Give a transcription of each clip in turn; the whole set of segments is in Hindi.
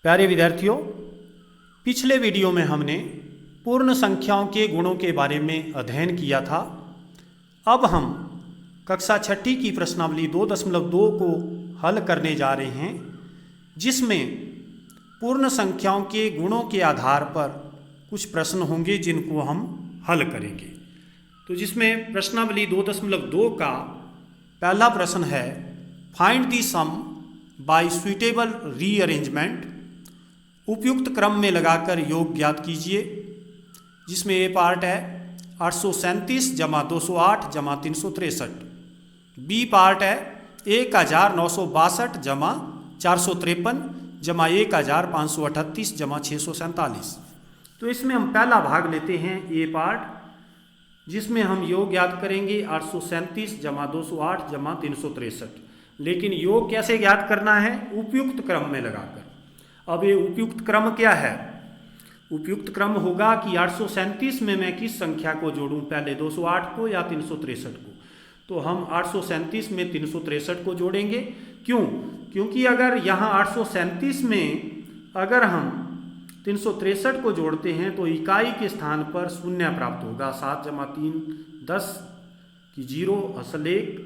प्यारे विद्यार्थियों, पिछले वीडियो में हमने पूर्ण संख्याओं के गुणों के बारे में अध्ययन किया था। अब हम कक्षा छठी की प्रश्नावली 2.2 को हल करने जा रहे हैं, जिसमें पूर्ण संख्याओं के गुणों के आधार पर कुछ प्रश्न होंगे जिनको हम हल करेंगे। तो जिसमें प्रश्नावली 2.2 का पहला प्रश्न है, find the sum by suitable rearrangement. उपयुक्त क्रम में लगाकर योग ज्ञात कीजिए। जिसमें ए पार्ट है 837 जमा 208 जमा 363। बी पार्ट है 1962 जमा 453 जमा 1538 जमा 647। तो इसमें हम पहला भाग लेते हैं ए पार्ट, जिसमें हम योग ज्ञात करेंगे 837 जमा 208 जमा 363। लेकिन योग कैसे ज्ञात करना है? उपयुक्त क्रम में लगाकर। अब ये उपयुक्त क्रम क्या है? उपयुक्त क्रम होगा कि 837 में मैं किस संख्या को जोड़ूं, पहले 208 को या 363 को। तो हम 837 में 363 को जोड़ेंगे। क्यों? क्योंकि अगर यहाँ 837 में अगर हम 363 को जोड़ते हैं तो इकाई के स्थान पर शून्य प्राप्त होगा। 7 जमा 3 10 की 0 असल 1,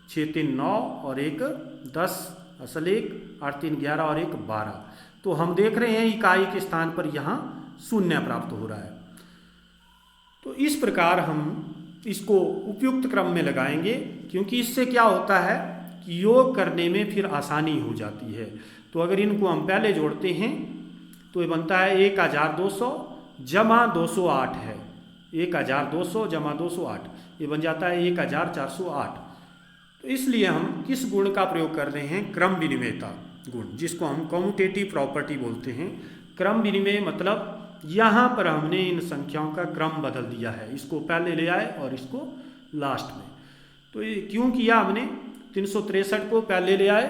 6 3 9 और 1 10 असल 1, 8 3 11 और 1 12। तो हम देख रहे हैं इकाई के स्थान पर यहाँ शून्य प्राप्त हो रहा है। तो इस प्रकार हम इसको उपयुक्त क्रम में लगाएंगे, क्योंकि इससे क्या होता है कि योग करने में फिर आसानी हो जाती है। तो अगर इनको हम पहले जोड़ते हैं तो ये बनता है 1200 जमा 208 है। 1200 जमा 208 ये बन जाता है 1408। तो इसलिए हम किस गुण का प्रयोग कर रहे हैं? क्रम विनिमयता गुण, जिसको हम कम्यूटेटिव प्रॉपर्टी बोलते हैं। क्रम विनिमय मतलब यहाँ पर हमने इन संख्याओं का क्रम बदल दिया है। इसको पहले ले आए और इसको लास्ट में। तो ये क्यों किया हमने? 363 को पहले ले आए,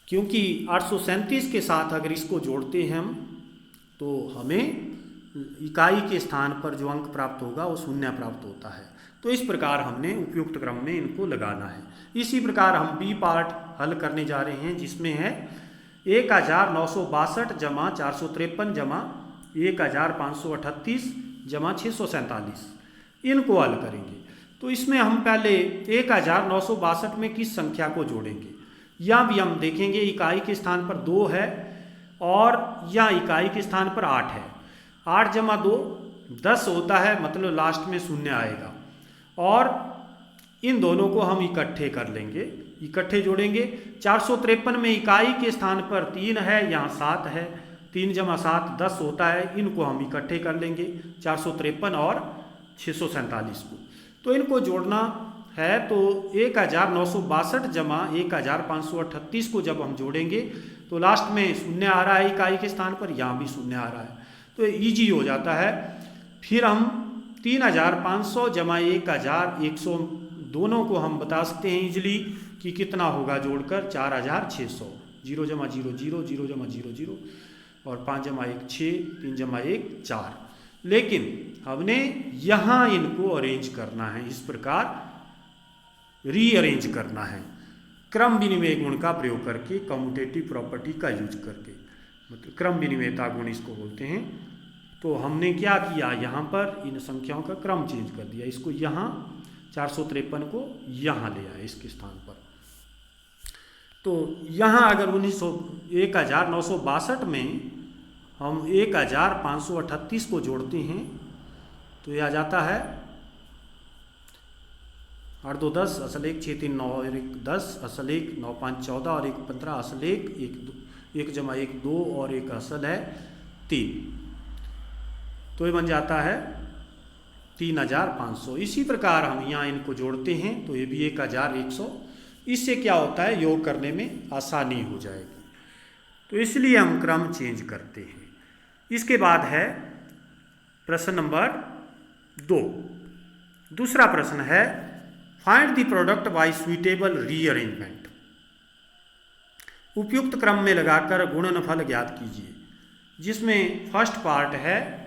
क्योंकि 837 के साथ अगर इसको जोड़ते हैं हम तो हमें इकाई के स्थान पर जो अंक प्राप्त होगा वो शून्य प्राप्त होता है। तो इस प्रकार हमने उपयुक्त क्रम में इनको लगाना है। इसी प्रकार हम बी पार्ट हल करने जा रहे हैं, जिसमें है 1962 जमा 453 जमा 1538 जमा 647। इनको हल करेंगे। तो इसमें हम पहले 1962 में किस संख्या को जोड़ेंगे? या भी हम देखेंगे इकाई के स्थान पर 2 है और या इकाई के स्थान पर 8 है। 8 जमा 2 10 होता है, मतलब लास्ट में शून्य आएगा। और इन दोनों को हम इकट्ठे कर लेंगे, इकट्ठे जोड़ेंगे। 453 में इकाई के स्थान पर 3 है, यहाँ 7 है। 3 जमा 7 10 होता है। इनको हम इकट्ठे कर लेंगे, 453 और 647 को। तो इनको जोड़ना है तो 1962 जमा 1538 को जब हम जोड़ेंगे तो लास्ट में शून्य आ रहा है इकाई के स्थान पर, यहाँ भी शून्य आ रहा है। तो ईजी हो जाता है। फिर हम 3500 जमा 1100 दोनों को हम बता सकते हैं इजली कि कितना होगा जोड़कर 4600। 0 जमा 0 0 0 जमा 0 0 और 5 जमा 1 6 3 जमा 1 4। लेकिन हमने यहाँ इनको अरेंज करना है, इस प्रकार रीअरेंज करना है क्रम विनिमय गुण का प्रयोग करके, कम्यूटेटिव प्रॉपर्टी का यूज करके, मतलब क्रम विनिमयता गुण इसको बोलते हैं। तो हमने क्या किया, यहाँ पर इन संख्याओं का क्रम चेंज कर दिया। इसको यहाँ 453 को यहाँ ले आए इसके स्थान पर। तो यहाँ अगर 1962 में हम 1538 को जोड़ते हैं तो यह आ जाता है 8 2 10 असल 1 6 3 9 और 1 10 असल 1 9 5 14 और 1 15 असल 1 जमा 1 2 और 1 असल है 3। तो ये बन जाता है 3500। इसी प्रकार हम यहाँ इनको जोड़ते हैं तो ये भी 1100। इससे क्या होता है, योग करने में आसानी हो जाएगी। तो इसलिए हम क्रम चेंज करते हैं। इसके बाद है प्रश्न नंबर 2। दूसरा प्रश्न है, find the product by suitable rearrangement. उपयुक्त क्रम में लगाकर गुणनफल ज्ञात कीजिए। जिसमें फर्स्ट पार्ट है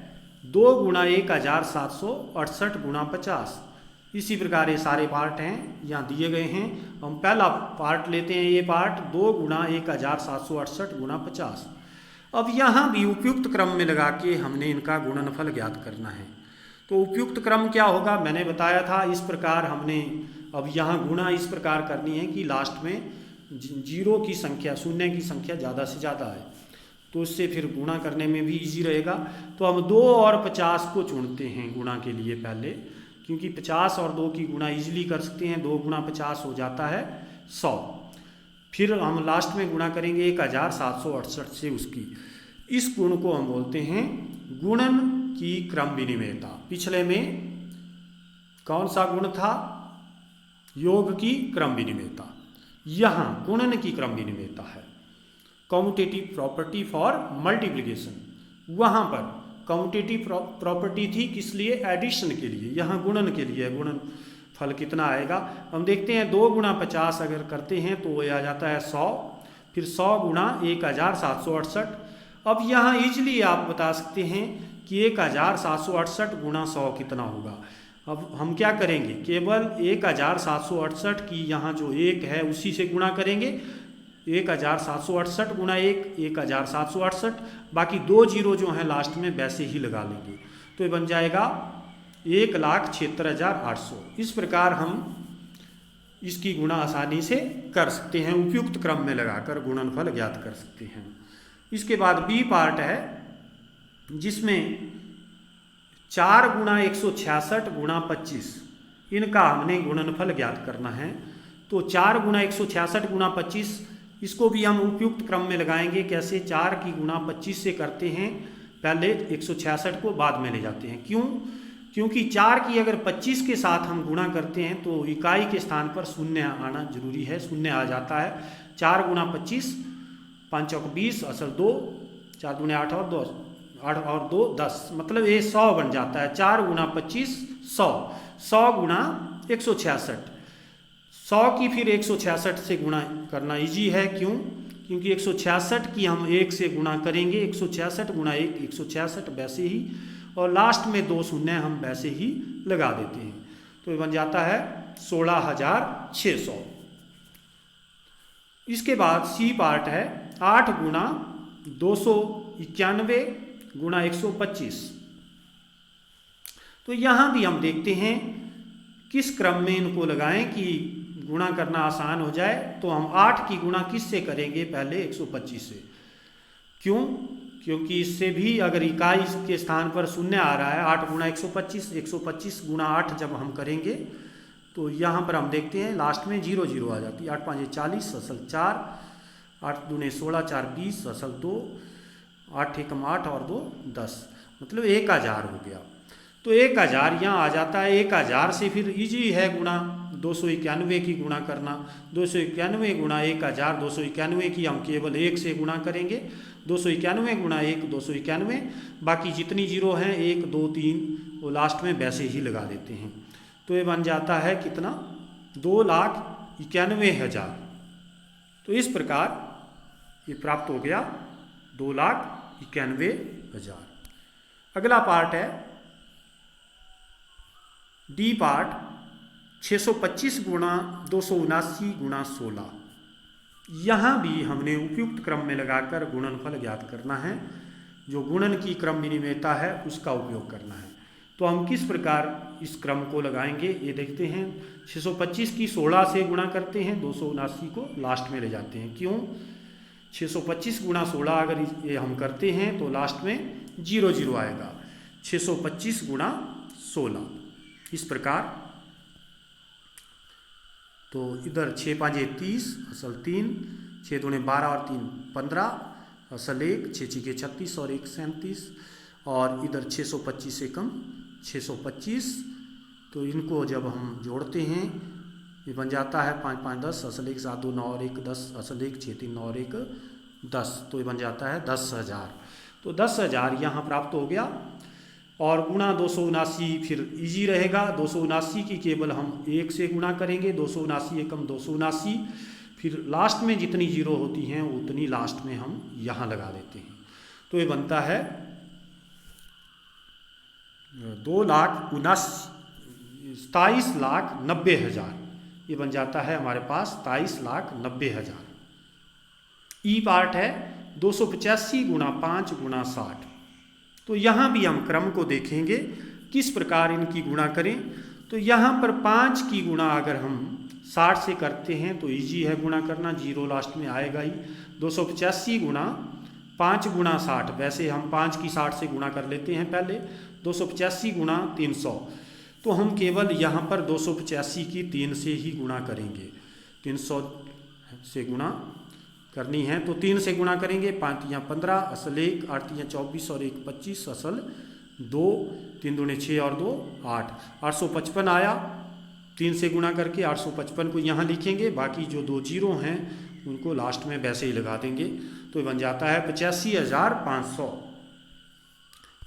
2 गुणा 1768 गुणा 50। इसी प्रकार ये सारे पार्ट हैं यहाँ दिए गए हैं। हम पहला पार्ट लेते हैं, ये पार्ट 2 गुणा 1768 गुणा 50। अब यहाँ भी उपयुक्त क्रम में लगा के हमने इनका गुणनफल ज्ञात करना है। तो उपयुक्त क्रम क्या होगा, मैंने बताया था इस प्रकार हमने अब यहाँ गुणा इस प्रकार करनी है कि लास्ट में जीरो की संख्या, शून्य की संख्या ज़्यादा से ज़्यादा है, तो उससे फिर गुणा करने में भी इजी रहेगा। तो हम 2 और 50 को चुनते हैं गुणा के लिए पहले, क्योंकि 50 और 2 की गुणा इजीली कर सकते हैं। 2 गुणा 50 हो जाता है 100। फिर हम लास्ट में गुणा करेंगे 1768 से उसकी। इस गुण को हम बोलते हैं गुणन की क्रम विनिमयता। पिछले में कौन सा गुण था, योग की क्रम विनिमयता, यहाँ गुणन की क्रम विनिमयता है। कम्यूटेटिव प्रॉपर्टी फॉर मल्टीप्लिकेशन, वहाँ पर कम्यूटेटिव प्रॉपर्टी थी किस लिए, एडिशन के लिए, यहाँ गुणन के लिए। गुणन फल कितना आएगा हम देखते हैं। 2 गुणा 50 अगर करते हैं तो वह आ जाता है 100, फिर 100 गुणा 1768। अब यहाँ इजली आप बता सकते हैं कि 1768 गुणा 100 कितना होगा। अब हम क्या करेंगे, केवल 1768 की यहाँ जो 1 है उसी से गुणा करेंगे। 1768 गुणा 1 1768, बाकी 2 जीरो जो हैं लास्ट में वैसे ही लगा लेंगे, तो ये बन जाएगा 1,76,800। इस प्रकार हम इसकी गुणा आसानी से कर सकते हैं, उपयुक्त क्रम में लगाकर गुणनफल ज्ञात कर सकते हैं। इसके बाद बी पार्ट है जिसमें 4 गुणा 166 गुणा 25, इनका हमने गुणनफल ज्ञात करना है। तो 4 गुणा 166 गुणा 25, इसको भी हम उपयुक्त क्रम में लगाएंगे। कैसे, 4 की गुणा 25 से करते हैं, पहले 166 को बाद में ले जाते हैं। क्यों, क्योंकि 4 की अगर 25 के साथ हम गुणा करते हैं तो इकाई के स्थान पर शून्य आना जरूरी है, शून्य आ जाता है। 4 गुणा 25, 5 चौक 20, असल 2, 4 गुणे 8 और 2, 8 और 2 10, मतलब ये 100 बन जाता है। 4 गुणा 25 100, 100 गुणा 166, 100 की फिर 166 से गुणा करना इजी है। क्यों, क्योंकि 166 की हम 1 से गुणा करेंगे, 166 गुणा 1 166 वैसे ही, और लास्ट में 2 शून्य हम वैसे ही लगा देते हैं, तो ये बन जाता है 16,600। इसके बाद सी पार्ट है 8 गुणा 291 गुणा 125। तो यहाँ भी हम देखते हैं किस क्रम में इनको लगाएं कि गुणा करना आसान हो जाए। तो हम 8 की गुणा किस से करेंगे, पहले 125 से। क्यों, क्योंकि इससे भी अगर इकाई के स्थान पर शून्य आ रहा है, 8 गुणा 125, 125 गुणा 8 जब हम करेंगे तो यहाँ पर हम देखते हैं लास्ट में 0 0 आ जाती है। 8 5 40, असल 4, 8 दूने 16, 4 20, असल 2, 8 1 8 और 2 10, मतलब 1000 हो गया। तो 1000 यहाँ आ जाता है। 1000 से फिर इजी है गुणा 291 की गुणा करना। 291 गुणा 1000, 291 की हम केवल 1 से गुणा करेंगे। 291 गुणा 1 291, बाकी जितनी जीरो हैं 1 2 3 वो लास्ट में वैसे ही लगा देते हैं। तो ये बन जाता है कितना, 2,91,000। तो इस प्रकार ये प्राप्त हो गया 2,91,000। अगला पार्ट है डी पार्ट, 625 गुणा 279 गुणा 16। यहाँ भी हमने उपयुक्त क्रम में लगाकर गुणनफल ज्ञात करना है। जो गुणन की क्रम विनिमयता है उसका उपयोग करना है। तो हम किस प्रकार इस क्रम को लगाएंगे ये देखते हैं। 625 की 16 से गुणा करते हैं, 279 को लास्ट में ले जाते हैं। क्यों, 625 गुणा 16 अगर ये हम करते हैं तो लास्ट में 0 0 आएगा। 625 गुणा 16 इस प्रकार। तो इधर 6 5 30, असल 3, 6 दूने 12 और 3 15, असल 1, 6 6 36 और 1 37, और इधर 625 से कम 625। तो इनको जब हम जोड़ते हैं ये बन जाता है 5 5 10, असल 1 7 2 9 और 1 10, असल 1 6 3 9 और 1 10। तो ये बन जाता है 10,000। तो 10,000 यहाँ प्राप्त हो गया। और गुणा 279 फिर इजी रहेगा। 279 की केवल हम 1 से गुणा करेंगे, 279 एकम 279, फिर लास्ट में जितनी जीरो होती हैं उतनी लास्ट में हम यहाँ लगा देते हैं। तो ये बनता है 2,79,000 27,90,000, ये बन जाता है हमारे पास 27,90,000। ई पार्ट है 285 गुणा 5 गुणा 60। तो यहाँ भी हम क्रम को देखेंगे किस प्रकार इनकी गुणा करें। तो यहाँ पर 5 की गुणा अगर हम 60 से करते हैं तो इजी है गुणा करना, जीरो लास्ट में आएगा ही। 285 गुणा 5 गुणा 60, वैसे हम 5 की 60 से गुणा कर लेते हैं पहले। 285 गुणा 300, तो हम केवल यहाँ पर 285 की 3 से ही गुणा करेंगे। 300 से गुणा करनी है तो 3 से गुणा करेंगे। 5 तियाँ 15, असल 1, 8 तियाँ 24 और 1 25, असल 2, 3 दूने 6 और 2 8, 855 आया। 3 से गुणा करके 855 को यहाँ लिखेंगे, बाकी जो 2 जीरो हैं उनको लास्ट में वैसे ही लगा देंगे, तो ये बन जाता है 85,500।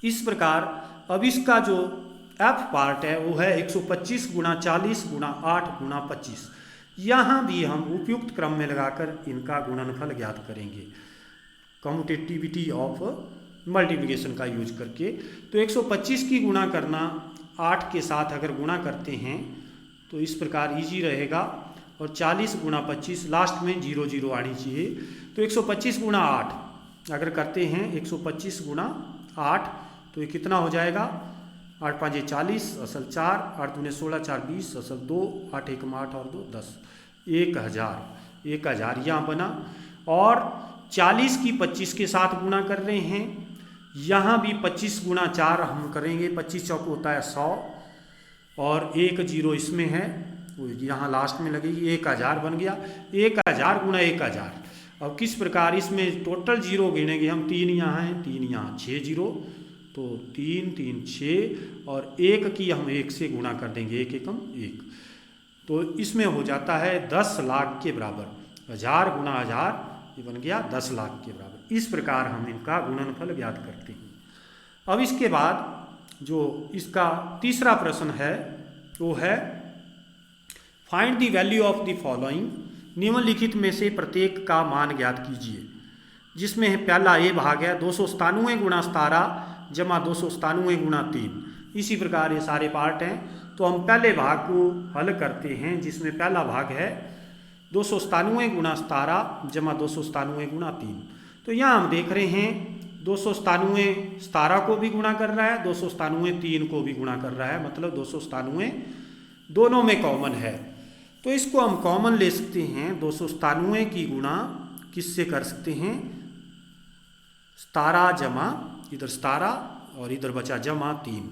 इस प्रकार अब इसका जो एफ पार्ट है वो है 125 गुणा 40 गुणा 8 गुणा 25। यहाँ भी हम उपयुक्त क्रम में लगाकर इनका गुणनफल ज्ञात करेंगे, कम्यूटेटिविटी ऑफ मल्टीप्लिकेशन का यूज करके। तो 125 की गुणा करना 8 के साथ अगर गुणा करते हैं तो इस प्रकार इजी रहेगा, और 40 गुणा 25 लास्ट में 0 0 आनी चाहिए। तो 125 गुणा 8 अगर करते हैं, 125 गुणा 8 तो ये कितना हो जाएगा, 8 5 40, असल 4, 8 दूने 16, 4 20, असल 2, 8 1 8 और 2 10, 1000 यहाँ बना। और 40 की 25 के साथ गुणा कर रहे हैं, यहाँ भी 25 गुणा 4 हम करेंगे, 25 चौक होता है 100, और 1 0 इसमें है, यहाँ लास्ट में लगेगी, 1000 बन गया। 1000 गुणा 1000। अब किस प्रकार इसमें टोटल जीरो गिनेंगे हम, 3 यहाँ हैं, 3 यहाँ, 6 जीरो, तो 3 3 6, और 1 की हम 1 से गुणा कर देंगे, 1 एकम 1, तो इसमें हो जाता है 10 लाख के बराबर। 1000 गुणा 1000 ये बन गया 10 लाख के बराबर। इस प्रकार हम इनका गुणनफल ज्ञात करते हैं। अब इसके बाद जो इसका तीसरा प्रश्न है वो है find the value of the following, निम्नलिखित में से प्रत्येक का मान ज्ञात कीजिए, जिसमें पहला ए भाग है 297 गुणा 17 जमा 297 गुणा 3। इसी प्रकार ये सारे पार्ट हैं, तो हम पहले भाग को हल करते हैं, जिसमें पहला भाग है 297 गुणा 17 जमा 297 गुणा 3। तो यहाँ हम देख रहे हैं 297 17 को भी गुणा कर रहा है, 297 3 को भी गुणा कर रहा है, मतलब 297 दोनों में कॉमन है। तो इसको हम कॉमन ले सकते हैं। 297 की गुणा किससे कर सकते हैं, 17 जमा इधर 17 और इधर बचा जमा 3,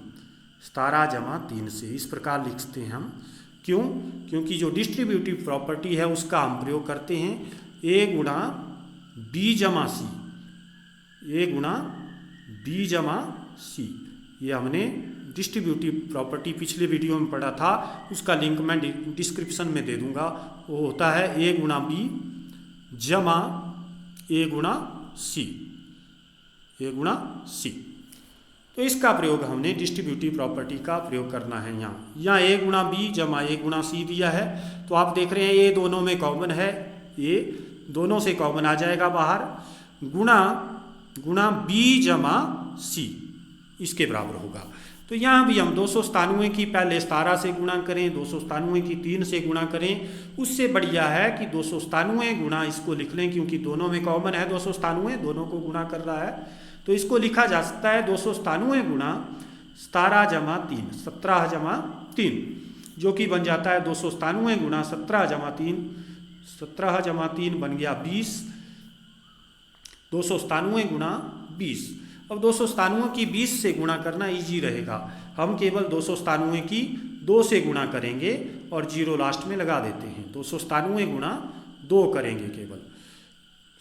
17 जमा 3 से इस प्रकार लिख सकते हैं हम। क्यों, क्योंकि जो डिस्ट्रीब्यूटिव प्रॉपर्टी है उसका हम प्रयोग करते हैं, ए गुणा बी जमा सी, ए गुणा बी जमा सी। ये हमने डिस्ट्रीब्यूटिव प्रॉपर्टी पिछले वीडियो में पढ़ा था, उसका लिंक मैं डिस्क्रिप्शन में दे दूंगा। वो होता है ए गुणा बी जमा ए गुणा सी, ए गुणा सी। तो इसका प्रयोग हमने डिस्ट्रीब्यूटिव प्रॉपर्टी का प्रयोग करना है। यहाँ ए गुणा बी जमा ए गुणा सी दिया है, तो आप देख रहे हैं ये दोनों में कॉमन है, ये दोनों से कॉमन आ जाएगा बाहर, गुणा गुणा बी जमा सी इसके बराबर होगा। तो यहाँ भी हम 297 की पहले 17 से गुणा करें, 297 की 3 से गुणा करें, उससे बढ़िया है कि 297 गुणा इसको लिख लें, क्योंकि दोनों में कॉमन है 297, दोनों को गुणा कर रहा है। तो इसको लिखा जा सकता है 297 गुणा 17 जमा 3, 17 जमा 3, जो कि बन जाता है 297 गुणा 17 जमा 3, 17 जमा 3 बन गया 20, 297 गुणा 20। अब 297 की 20 से गुणा करना इजी रहेगा, हम केवल 297 की 2 से गुणा करेंगे और 0 लास्ट में लगा देते हैं। 297 गुणा 2 करेंगे केवल,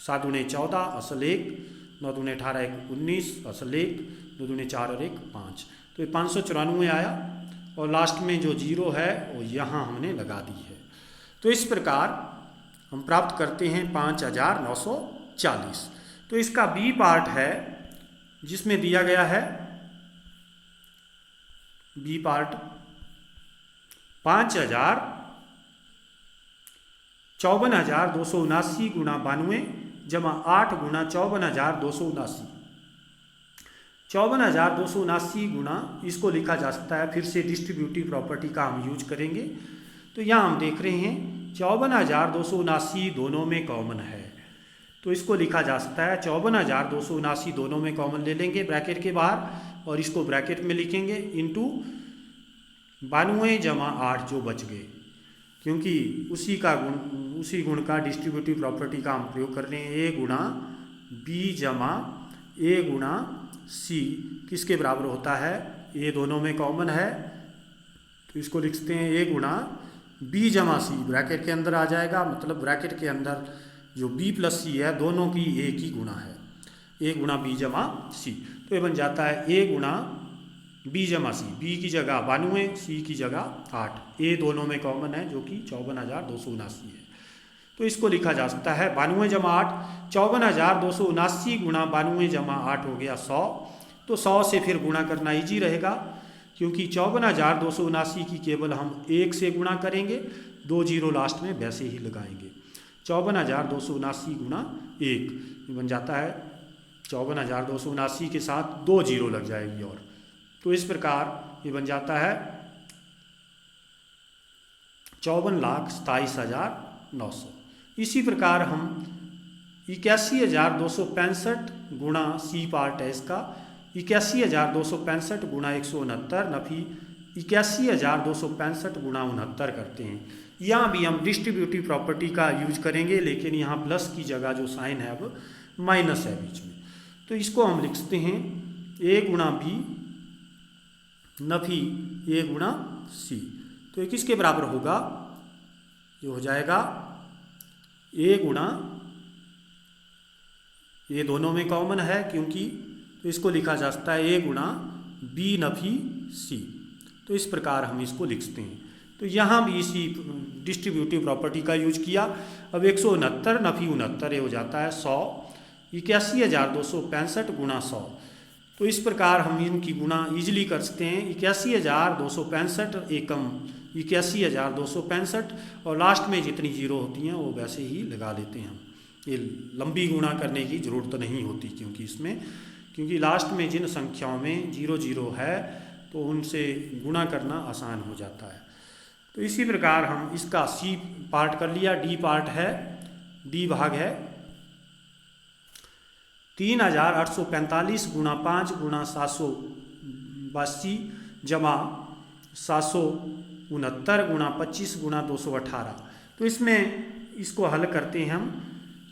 7 दूने 14, असल 1, 9 दूने 18, 1 19, असल 1, 2 दूने 4 और 1 5, तो ये 594 आया, और लास्ट में जो 0 है वो यहाँ हमने लगा दी है। तो इस प्रकार हम प्राप्त करते हैं 5940। तो इसका बी पार्ट है जिसमें दिया गया है, बी पार्ट 54,279 गुणा 92 जमा 8 गुणा 54,279। 54,279 गुना, इसको लिखा जा सकता है, फिर से डिस्ट्रीब्यूटिव प्रॉपर्टी का हम यूज करेंगे। तो यहाँ हम देख रहे हैं 54,279 दोनों में कॉमन है, तो इसको लिखा जा सकता है 54,279 दोनों में कॉमन ले लेंगे ब्रैकेट के बाहर और इसको ब्रैकेट में लिखेंगे इंटू 92 जमा 8 जो बच गए, क्योंकि उसी गुण का डिस्ट्रीब्यूटिव प्रॉपर्टी का हम प्रयोग कर रहे हैं। ए गुणा बी जमा ए गुणा सी किसके बराबर होता है, ए दोनों में कॉमन है, तो इसको लिखते हैं ए गुणा बी जमा सी, ब्रैकेट के अंदर आ जाएगा, मतलब ब्रैकेट के अंदर जो बी प्लस सी है दोनों की एक ही गुणा है, ए गुणा बी जमा सी। तो ये बन जाता है ए गुणा बी जमा सी, बी की जगह 92, सी की जगह 8, ए दोनों में कॉमन है जो कि 54,279 है। तो इसको लिखा जा सकता है 92 जमा 8, 54,279 गुणा 92 जमा 8 हो गया 100। तो 100 से फिर गुणा करना ईजी रहेगा, क्योंकि 54,279 की केवल हम 1 से गुणा करेंगे, 2 जीरो लास्ट में वैसे ही लगाएंगे। 54,279 गुणा 1 बन जाता है 54,279 के साथ 2 जीरो लग जाएगी, और तो इस प्रकार ये बन जाता है 54,27,900। इसी प्रकार हम 81,265 गुणा सी पार्ट है इसका, 81,265 गुणा 169 नफी 81,265 गुणा 69 करते हैं। यहाँ भी हम डिस्ट्रीब्यूटिव प्रॉपर्टी का यूज करेंगे, लेकिन यहाँ प्लस की जगह जो साइन है अब माइनस है बीच में, तो इसको हम लिखते हैं ए गुणा बी नफी ए गुणा सी। तो ये किसके बराबर होगा, ये हो जाएगा ए गुणा, ये दोनों में कॉमन है क्योंकि, तो इसको लिखा जा सकता है ए गुणा बी नफी सी। तो इस प्रकार हम इसको लिखते हैं। तो यहाँ भी इसी डिस्ट्रीब्यूटिव प्रॉपर्टी का यूज किया। अब 169 नफी 69 ये हो जाता है 100, 81,265 गुणा 100। तो इस प्रकार हम इनकी गुणा ईजिली कर सकते हैं। 81,265 एकम 81,265 और लास्ट में जितनी जीरो होती हैं वो वैसे ही लगा लेते हैं हम, ये लंबी गुणा करने की ज़रूरत तो नहीं होती, क्योंकि लास्ट में जिन संख्याओं में 0 0 है तो उनसे गुणा करना आसान हो जाता है। तो इसी प्रकार हम इसका सी पार्ट कर लिया, डी पार्ट है, डी भाग है 3,845 गुणा 5 गुणा 782 जमा 769 गुणा 25 गुणा 218। तो इसमें इसको हल करते हैं हम।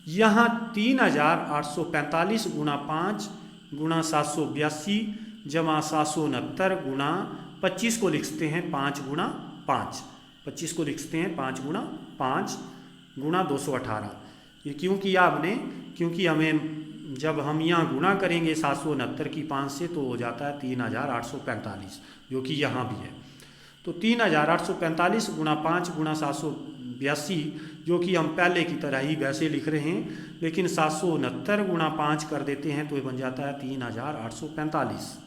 यहाँ 3,845 गुणा 5 गुणा 782 जमा 769 गुणा 25 को लिखते हैं 5 गुणा 5, 25 को लिखते हैं 5 गुणा 5 गुणा 218। ये क्यों किया आपने, क्योंकि हमें जब हम यहाँ गुणा करेंगे 769 की 5 से तो हो जाता है 3,845, जो कि यहाँ भी है। तो 3,845 गुणा 5 गुणा 782, जो कि हम पहले की तरह ही वैसे लिख रहे हैं, लेकिन 769 गुणा 5 कर देते हैं तो ये बन जाता है 3,845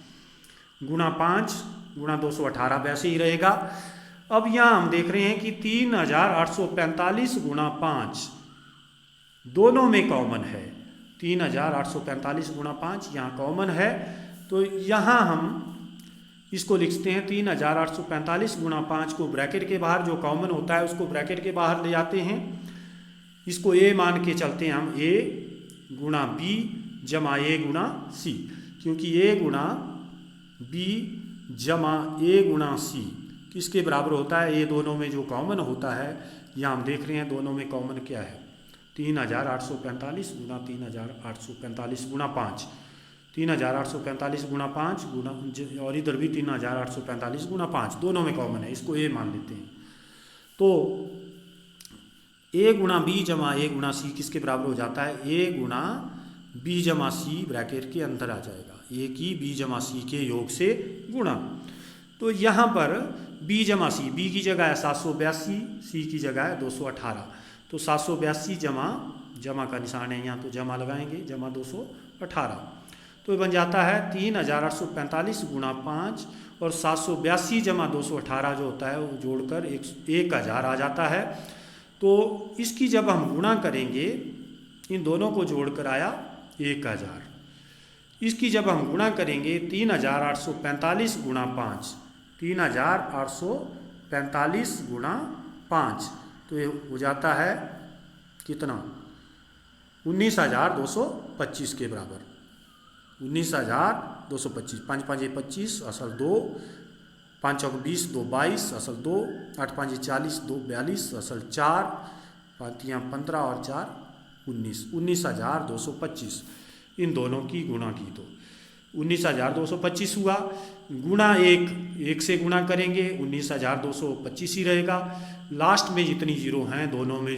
गुणा 5 गुणा 218 वैसे ही रहेगा। अब यहाँ हम देख रहे हैं कि 3,845 गुणा 5 दोनों में कॉमन है, 3,845 गुणा 5 यहाँ कॉमन है, तो यहाँ हम इसको लिखते हैं 3,845 गुणा 5 को ब्रैकेट के बाहर, जो कॉमन होता है उसको ब्रैकेट के बाहर ले जाते हैं। इसको ए मान के चलते हैं हम, ए गुणा बी जमा ए गुणा सी, क्योंकि ए गुणा बी जमा ए गुणा सी किसके बराबर होता है, ये दोनों में जो कॉमन होता है, यहाँ हम देख रहे हैं दोनों में कॉमन क्या है, 3,845 गुणा 3,845 गुणा 5, 3,845 गुणा 5 गुणा, और इधर भी 3,845 गुणा 5 दोनों में कॉमन है, इसको ए मान लेते हैं। तो ए गुणा बी जमा ए गुणा सी किसके बराबर हो जाता है, ए गुणा बी जमा सी ब्रैकेट के अंदर आ जाएगा, ए की बी जमा सी के योग से गुणा। तो यहाँ पर बी जमा सी, बी की जगह है 782, सी की जगह है 218, तो 782 जमा का निशान है यहाँ, तो जमा लगाएंगे, जमा 218, तो ये बन जाता है 3,845 गुणा 5 और 782 जमा 218 जो होता है वो जोड़कर 1,000 आ जाता है। तो इसकी जब हम गुणा करेंगे, इन दोनों को जोड़कर आया 1,000। इसकी जब हम गुणा करेंगे 3845 गुणा 5, 3845 गुणा 5, तो ये हो जाता है कितना, 19,225 के बराबर। 19,225, 5 5 25 असल 2, 5 चौक 20, 2 22 असल 2, 8 5 40, 2 42 असल 4, 5 15 और 4 19, 19,225। इन दोनों की गुणा की तो 19,225 हुआ, गुणा एक से गुणा करेंगे 19,225 ही रहेगा। लास्ट में जितनी जीरो हैं दोनों में,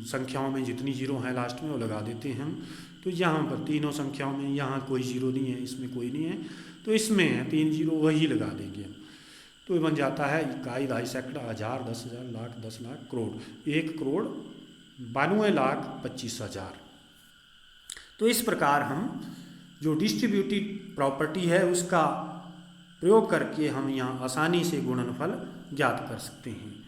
संख्याओं में जितनी जीरो हैं लास्ट में वो लगा देते हैं हम। तो यहाँ पर तीनों संख्याओं में यहाँ कोई जीरो नहीं है, इसमें कोई नहीं है, तो इसमें है 3 जीरो, वही लगा देंगे हम। तो ये बन जाता है इकाई, दहाई, सैकड़ा, हज़ार, 10,000, लाख, 10 लाख, करोड़, 1,92,25,000। तो इस प्रकार हम जो डिस्ट्रीब्यूटिव प्रॉपर्टी है उसका प्रयोग करके हम यहाँ आसानी से गुणनफल ज्ञात कर सकते हैं।